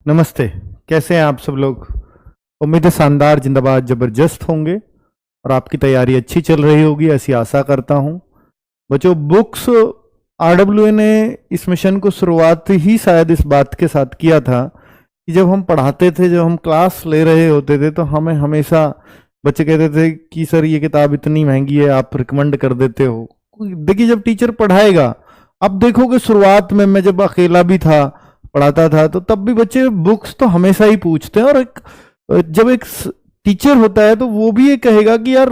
नमस्ते। कैसे हैं आप सब लोग? उम्मीद है शानदार, जिंदाबाद, जबरदस्त होंगे और आपकी तैयारी अच्छी चल रही होगी, ऐसी आशा करता हूं। बच्चों, बुक्स आरडब्ल्यूए ने इस मिशन को शुरुआत ही शायद इस बात के साथ किया था कि जब हम पढ़ाते थे, जब हम क्लास ले रहे होते थे, तो हमें हमेशा बच्चे कहते थे कि सर ये किताब इतनी महंगी है, आप रिकमेंड कर देते हो। देखिए, जब टीचर पढ़ाएगा, अब देखोगे शुरुआत में मैं जब अकेला भी था, पढ़ाता था, तो तब भी बच्चे बुक्स तो हमेशा ही पूछते हैं। और जब एक टीचर होता है तो वो भी ये कहेगा कि यार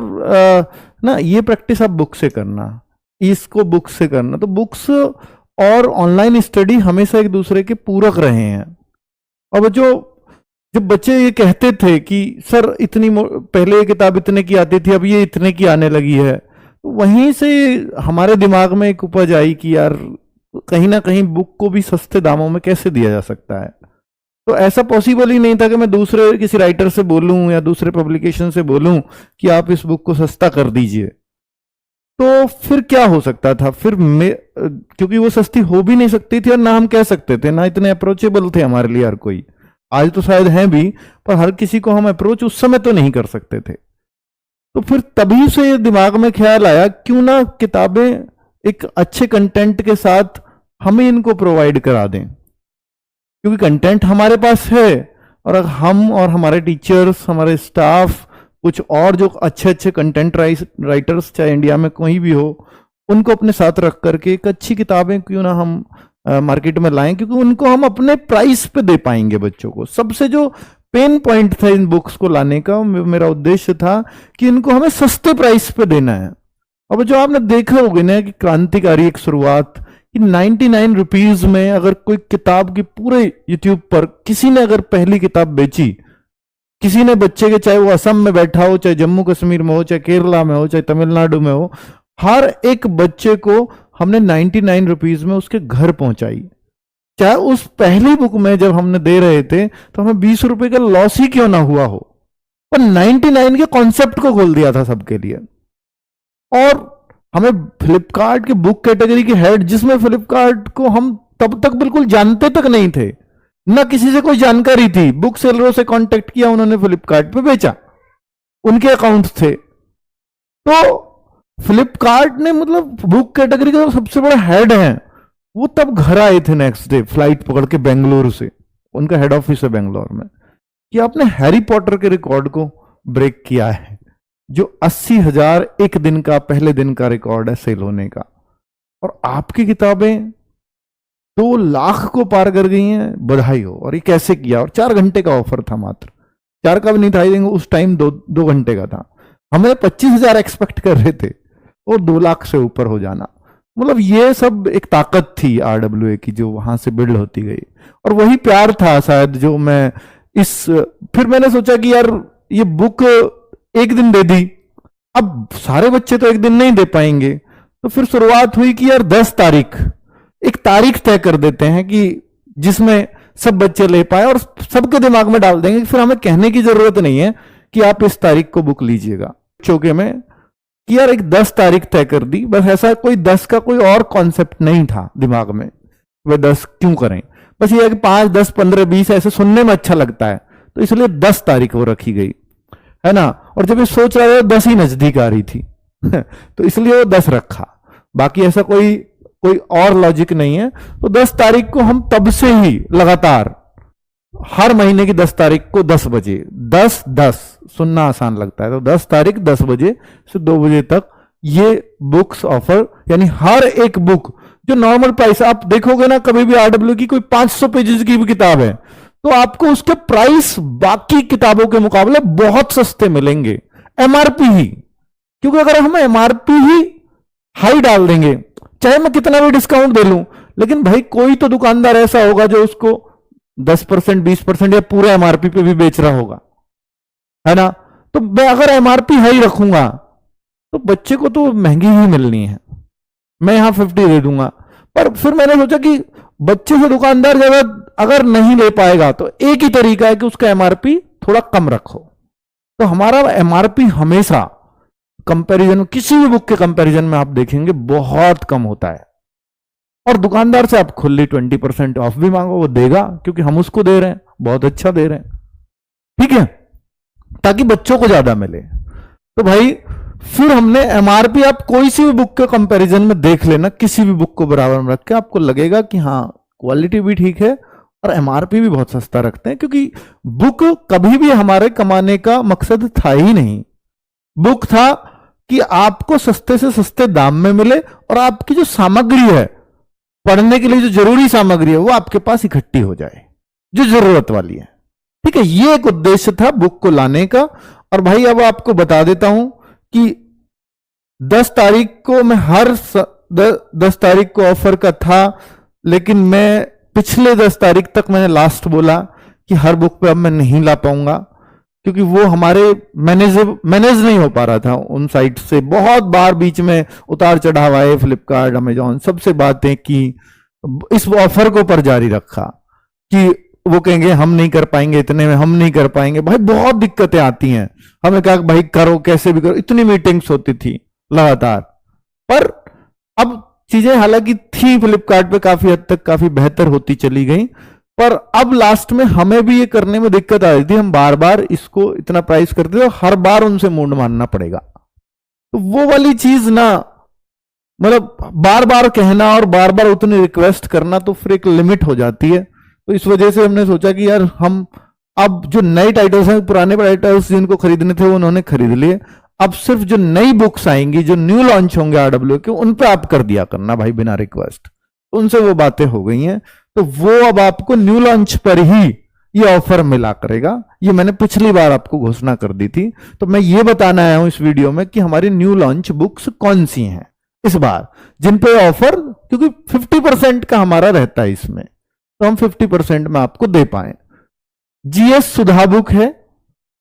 ना ये प्रैक्टिस आप बुक से करना, इसको बुक से करना। तो बुक्स और ऑनलाइन स्टडी हमेशा एक दूसरे के पूरक रहे हैं। और जो जब बच्चे ये कहते थे कि सर इतनी पहले ये किताब इतने की आती थी, अब ये इतने की आने लगी है, तो वहीं से हमारे दिमाग में एक उपज आई कि यार कहीं ना कहीं बुक को भी सस्ते दामों में कैसे दिया जा सकता है। तो ऐसा पॉसिबल ही नहीं था कि मैं दूसरे किसी राइटर से बोलूं या दूसरे पब्लिकेशन से बोलूं कि आप इस बुक को सस्ता कर दीजिए। तो फिर क्या हो सकता था? फिर क्योंकि वो सस्ती हो भी नहीं सकती थी और ना हम कह सकते थे, ना इतने अप्रोचेबल थे हमारे लिए हर कोई। आज तो शायद हैं भी, पर हर किसी को हम अप्रोच उस समय तो नहीं कर सकते थे। तो फिर तभी से दिमाग में ख्याल आया, क्यों ना किताबें एक अच्छे कंटेंट के साथ हमें इनको प्रोवाइड करा दें। क्योंकि कंटेंट हमारे पास है, और हम और हमारे टीचर्स, हमारे स्टाफ, कुछ और जो अच्छे अच्छे कंटेंट राइटर्स चाहे इंडिया में कोई भी हो, उनको अपने साथ रख करके एक अच्छी किताबें क्यों ना हम मार्केट में लाएं, क्योंकि उनको हम अपने प्राइस पे दे पाएंगे बच्चों को। सबसे जो पेन पॉइंट था इन बुक्स को लाने का, मेरा उद्देश्य था कि इनको हमें सस्ते प्राइस पे देना है। अब जो आपने देखा होगा ना कि क्रांतिकारी एक शुरुआत कि 99 रुपीज में अगर कोई किताब की पूरे यूट्यूब पर किसी ने अगर पहली किताब बेची, किसी ने बच्चे के, चाहे वो असम में बैठा हो, चाहे जम्मू कश्मीर में हो, चाहे केरला में हो, चाहे तमिलनाडु में हो, हर एक बच्चे को हमने 99 रुपीज में उसके घर पहुंचाई। चाहे उस पहली बुक में जब हमने दे रहे थे तो हमें 20 रुपए का लॉस ही क्यों ना हुआ हो, पर 99 के कॉन्सेप्ट को खोल दिया था सबके लिए। और हमें फ्लिपकार्ट के बुक कैटेगरी के हेड, जिसमें फ्लिपकार्ट को हम तब तक बिल्कुल जानते तक नहीं थे, ना किसी से कोई जानकारी थी, बुक सेलरों से कांटेक्ट किया, उन्होंने फ्लिपकार्ट पे बेचा, उनके अकाउंट थे। तो फ्लिपकार्ट ने मतलब बुक कैटेगरी का सबसे बड़ा हेड है, वो तब घर आए थे नेक्स्ट डे फ्लाइट पकड़ के बेंगलुरु से, उनका हेड ऑफिस है बेंगलोर में, कि आपने हैरी पॉटर के रिकॉर्ड को ब्रेक किया है, जो 80,000 एक दिन का, पहले दिन का रिकॉर्ड है सेल होने का। और आपकी किताबें 2 लाख को पार कर गई हैं, बधाई हो। और ये कैसे किया? और 4 घंटे का ऑफर था, मात्र 4 का भी नहीं था, उस टाइम 2 घंटे का था। हमें 25,000 एक्सपेक्ट कर रहे थे और 2 लाख से ऊपर हो जाना, मतलब ये सब एक ताकत थी आरडब्ल्यूए की जो वहां से बिल्ड होती गई। और वही प्यार था शायद जो मैं फिर मैंने सोचा कि यार ये बुक एक दिन दे दी, अब सारे बच्चे तो एक दिन नहीं दे पाएंगे। तो फिर शुरुआत हुई कि यार 10 तारीख, एक तारीख तय कर देते हैं कि जिसमें सब बच्चे ले पाए, और सबके दिमाग में डाल देंगे, फिर हमें कहने की जरूरत नहीं है कि आप इस तारीख को बुक लीजिएगा। चौके में कि यार एक 10 तारीख तय कर दी, बस ऐसा कोई 10 का कोई और कॉन्सेप्ट नहीं था दिमाग में, वह 10 क्यों करें, बस ये है कि 5, 10, 15, 20 ऐसे सुनने में अच्छा लगता है, तो इसलिए 10 तारीख वो रखी गई, है ना। और जब ये सोच रहा था 10 ही नजदीक आ रही थी तो इसलिए वो 10 रखा, बाकी ऐसा कोई और लॉजिक नहीं है। तो 10 तारीख को हम तब से ही लगातार हर महीने की 10 तारीख को 10 बजे, 10-10 सुनना आसान लगता है, तो 10 तारीख 10 बजे से 2 बजे तक ये बुक्स ऑफर, यानी हर एक बुक जो नॉर्मल प्राइस, आप देखोगे ना कभी भी आरडब्ल्यू की कोई 500 पेजेस की भी किताब है तो आपको उसके प्राइस बाकी किताबों के मुकाबले बहुत सस्ते मिलेंगे, एमआरपी ही। क्योंकि अगर हम एमआरपी ही हाई डाल देंगे, चाहे मैं कितना भी डिस्काउंट दे लूं, लेकिन भाई कोई तो दुकानदार ऐसा होगा जो उसको 10%, 20% या पूरे एमआरपी पे भी बेच रहा होगा, है ना। तो मैं अगर एमआरपी हाई रखूंगा तो बच्चे को तो महंगी ही मिलनी है, मैं यहां 50 दे दूंगा। पर फिर मैंने सोचा कि बच्चे से दुकानदार ज्यादा अगर नहीं ले पाएगा तो एक ही तरीका है कि उसका एमआरपी थोड़ा कम रखो। तो हमारा एमआरपी हमेशा कंपैरिजन, किसी भी बुक के कंपैरिजन में आप देखेंगे बहुत कम होता है। और दुकानदार से आप खुली 20% ऑफ भी मांगो, वो देगा क्योंकि हम उसको दे रहे हैं, बहुत अच्छा दे रहे हैं, ठीक है, ताकि बच्चों को ज्यादा मिले। तो भाई फिर हमने एमआरपी, आप कोई सी भी बुक के कंपैरिजन में देख लेना, किसी भी बुक को बराबर में रख के आपको लगेगा कि हाँ क्वालिटी भी ठीक है और एमआरपी भी बहुत सस्ता रखते हैं, क्योंकि बुक कभी भी हमारे कमाने का मकसद था ही नहीं। बुक था कि आपको सस्ते से सस्ते दाम में मिले और आपकी जो सामग्री है, पढ़ने के लिए जो जरूरी सामग्री है, वो आपके पास इकट्ठी हो जाए, जो जरूरत वाली है, ठीक है। ये एक उद्देश्य था बुक को लाने का। और भाई अब आपको बता देता हूं कि 10 तारीख को मैं 10 तारीख को ऑफर का था, लेकिन मैं पिछले 10 तारीख तक मैंने लास्ट बोला कि हर बुक पे अब मैं नहीं ला पाऊंगा, क्योंकि वो हमारे मैनेज नहीं हो पा रहा था उन साइट से। बहुत बार बीच में उतार चढ़ाव आए, फ्लिपकार्ट, अमेजॉन, सबसे बातें की, इस ऑफर को पर जारी रखा कि वो कहेंगे हम नहीं कर पाएंगे इतने में, हम नहीं कर पाएंगे। भाई बहुत दिक्कतें आती हैं, हमें कहा भाई करो, कैसे भी करो, इतनी मीटिंग्स होती थी लगातार। पर अब चीजें हालांकि थी फ्लिपकार्ट पे काफी हद तक काफी बेहतर होती चली गई, पर अब लास्ट में हमें भी ये करने में दिक्कत आ रही थी। हम बार बार इसको इतना प्राइस करते थे, हर बार उनसे मूड मानना पड़ेगा। तो वो वाली चीज ना, मतलब बार बार कहना और बार बार उतनी रिक्वेस्ट करना, तो फिर एक लिमिट हो जाती है। तो इस वजह से हमने सोचा कि यार हम अब जो नए टाइटल्स हैं, पुराने टाइटल्स जिनको खरीदने थे वो उन्होंने खरीद लिए, अब सिर्फ जो नई बुक्स आएंगी, जो न्यू लॉन्च होंगे आरडब्ल्यू के, उन पे आप कर दिया करना भाई बिना रिक्वेस्ट। उनसे वो बातें हो गई हैं, तो वो अब आपको न्यू लॉन्च पर ही ये ऑफर मिला करेगा। ये मैंने पिछली बार आपको घोषणा कर दी थी, तो मैं ये बताना आया हूं इस वीडियो में कि हमारी न्यू लॉन्च बुक्स कौन सी हैं इस बार, जिन पे ऑफर, क्योंकि 50% का हमारा रहता है इसमें, तो हम 50% में आपको दे पाए। जीएस सुधा बुक है,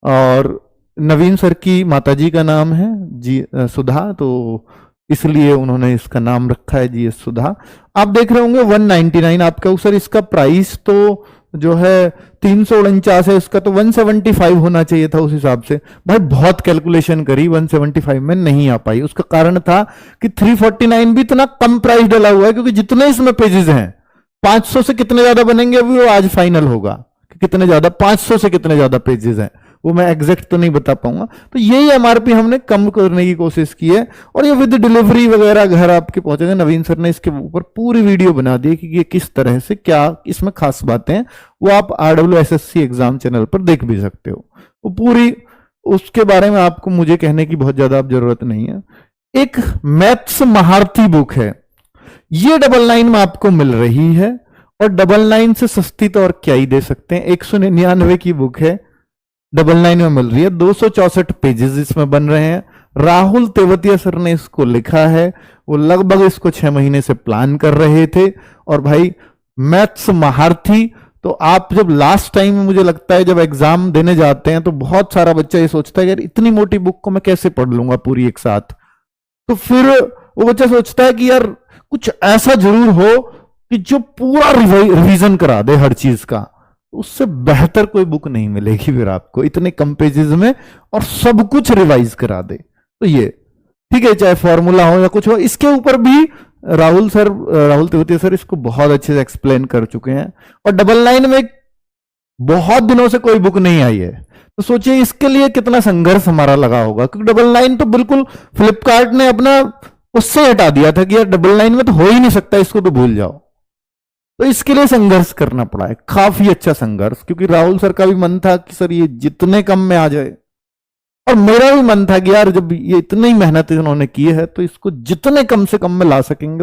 और नवीन सर की माताजी का नाम है जी सुधा, तो इसलिए उन्होंने इसका नाम रखा है जीएस सुधा। आप देख रहे होंगे 199 आपका। सर इसका प्राइस तो जो है 349 है, इसका तो 175 होना चाहिए था उस हिसाब से। भाई बहुत कैलकुलेशन करी, 175 में नहीं आ पाई। उसका कारण था कि 349 भी इतना कम प्राइस डला हुआ है, क्योंकि जितने इसमें पेजेस हैं 500 से कितने ज्यादा बनेंगे अभी वो आज फाइनल होगा कि कितने ज्यादा, 500 से कितने ज्यादा पेजेस हैं वो मैं एग्जैक्ट तो नहीं बता पाऊंगा। तो यही एमआरपी हमने कम करने की कोशिश की है, और ये विद डिलीवरी वगैरह घर आपके पहुंचेगा। नवीन सर ने इसके ऊपर पूरी वीडियो बना दी कि ये किस तरह से, क्या इसमें खास बातें हैं, वो आप RWSSC एग्जाम चैनल पर देख भी सकते हो। वो पूरी, उसके बारे में आपको मुझे कहने की बहुत ज्यादा जरूरत नहीं है। एक मैथ्स महारथी बुक है, ये 99 में आपको मिल रही है, और 99 से सस्ती तो और क्या ही दे सकते हैं। 199 की बुक है, 99 में मिल रही है। 264 पेजेस इसमें बन रहे हैं। राहुल तेवतिया सर ने इसको लिखा है, वो लगभग इसको 6 महीने से प्लान कर रहे थे। और भाई मैथ्स महारथी, तो आप जब लास्ट टाइम में, मुझे लगता है जब एग्जाम देने जाते हैं, तो बहुत सारा बच्चा ये सोचता है यार इतनी मोटी बुक को मैं कैसे पढ़ लूंगा पूरी एक साथ। तो फिर वो बच्चा सोचता है कि यार कुछ ऐसा जरूर हो कि जो पूरा रिवीजन करा दे हर चीज का। उससे बेहतर कोई बुक नहीं मिलेगी फिर आपको इतने कम पेजेस में, और सब कुछ रिवाइज करा दे। तो ये ठीक है, चाहे फॉर्मूला हो या कुछ हो, इसके ऊपर भी राहुल तेवतिया सर इसको बहुत अच्छे से एक्सप्लेन कर चुके हैं। और 99 में बहुत दिनों से कोई बुक नहीं आई है, तो सोचिए इसके लिए कितना संघर्ष हमारा लगा होगा, क्योंकि 99 तो बिल्कुल फ्लिपकार्ट ने अपना उससे हटा दिया था कि यार 99 में तो हो ही नहीं सकता, इसको तो भूल जाओ। तो इसके लिए संघर्ष करना पड़ा है, काफी अच्छा संघर्ष, क्योंकि राहुल सर का भी मन था कि सर ये जितने कम में आ जाए, और मेरा भी मन था कि यार जब ये इतनी मेहनत इन्होंने की है तो इसको जितने कम से कम में ला सकेंगे